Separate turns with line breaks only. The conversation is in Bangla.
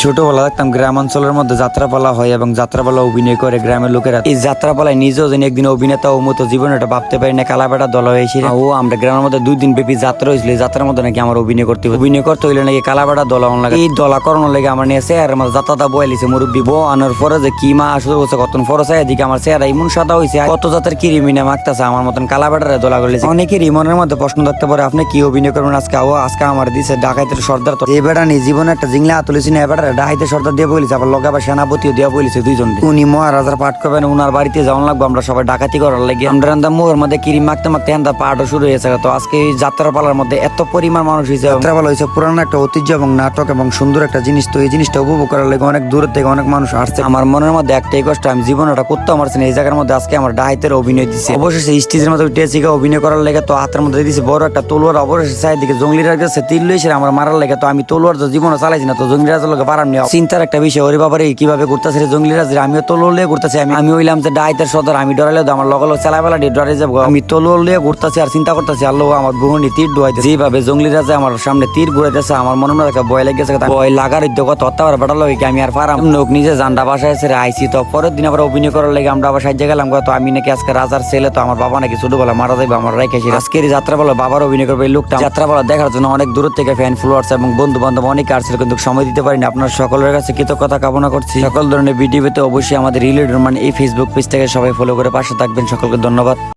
ছোটবেলা দেখতাম গ্রামাঞ্চলের মধ্যে যাত্রাপালা হয় এবং যাত্রাপালা অভিনয় করে গ্রামের লোকেরা। এই যাত্রাপালায় নিজেও যেন একদিন অভিনেতা ও মতো জীবনে এটা ভাবতে পারি না। কালাবেটা দল হয়েছিল ও আমরা গ্রামের মধ্যে 2 দিন ব্যাপী যাত্রা হয়েছিল। যাত্রার মধ্যে নাকি আমার অভিনয় করতে হইলে নাকি কালাবেটা দলা লাগে। এই দলা করানোর লেগে আমার নিয়ে চেয়ার আমার যাত্রাটা বয়ালিছে মুরব্বী বউ আনার পরে যে কি মা আসলে বলছে কত ফরস এদিকে আমার চেহারা ইমন সাদা হয়েছে কত জাতের কিরিমিনে মাগতেছে আমার মতন কালাবেটারে দলা করলেছে। অনেকেরই মনের মধ্যে প্রশ্ন থাকতে পারে আপনি কি অভিনয় করবেন আজকে। আজকে আমার দিছে ডাকাইতের সর্দার। তো এই বেটা নিয়ে জীবনে একটা জিংলা তুলেছি না। এবার ডাকাইতের সর্দার দিয়ে বলেছে আবার লগে আবার সেনাপতিও দিয়ে বলেছে দুইজন। উনি মহারাজার পাঠ করবেন উনার বাড়িতে যাওয়ান লাগবো আমরা সবাই ডাকাতি করার লাগে। আমরা মুখের মধ্যে কিরিম মাখতে মাখতে এন্দা পাঠও শুরু হয়েছে। তো আজকে এই যাত্রাপালার মধ্যে এত পরিমাণ মানুষ হয়েছে। যাত্রাপালা হয়েছে পুরানো একটা ঐতিহ্য এবং নাটক এবং সুন্দর একটা জিনিস। তো এই জিনিসটা উপভোগ করার লাগে অনেক দূর থেকে অনেক মানুষ আসছে। আমার মনের মধ্যে একটাই কষ্ট আমি জীবন ওটা করতে পারছি না। এই জায়গার মধ্যে আজকে আমার ডাকাইতের অভিনয় দিচ্ছে। অবশেষে স্টেজের মধ্যে উঠেছি অভিনয় করার লেগে। তো হাতের মধ্যে দিয়েছে বড় একটা তলোয়ার। অবশেষে চারিদিকে জঙ্গলিরা গেছে তীর লইছে আমার মারার লেগে। তো আমি তলোয়ার তো জীবনে চালাইছি না। তো জঙ্গলিরাজের লোক পারাম নিয়ে চিন্তার একটা বিষয় ওরে বাবারে কিভাবে করতেছে জঙ্গলিরাজ। আমিও তলোয়ার লিয়ে ঘুরতেছি। আমি হইলাম যে ডাকাইতের সর্দার। আমি ডরালে আমার লগে লগে চালাবেলা ডরে যাবো। আমি তলোয়ার লিয়ে ঘুরতেছি আর চিন্তা করতেছি আল্লাহ আমার বহুনি তীর ডুয়াইতে। যেভাবে জঙ্গলিরাজ আমার সামনে তীর ঘুরাইতেছে আমার মনে মনে একটা ভয় লেগেছে। ভয় লাগার উদ্যোগ তত্ত্বার বেটা লগে আমি আর পারাম লোক নিজে জান্ডা বাসায় এসে আইসি। তো পরের দিন আবার অভিনয় করার লেগে আমরা আবার সাহায্য গেলাম। তো আমি নাকি আজকে রাজার ছেলে। তো আমার বাবা নাকি ছোটবেলা মারা যাবে আমার রেখেছি। আজকের যাত্রাপালা বাবার অভিনয় করবে। এই লোকটা যাত্রাপালা দেখার জন্য অনেক দূর থেকে ফ্যান ফলোয়ার্স এবং বন্ধু বান্ধব অনেক আসছিল কিন্তু সময় দিতে পারিনি। আপনার সকলের কাছে কৃতজ্ঞতা কামনা করছি। সকল ধরনের ভিডিওতে অবশ্যই আমাদের রিলেটেড এই ফেসবুক পেজ থেকে সবাই ফলো করে পাশে থাকবেন। সকলকে ধন্যবাদ।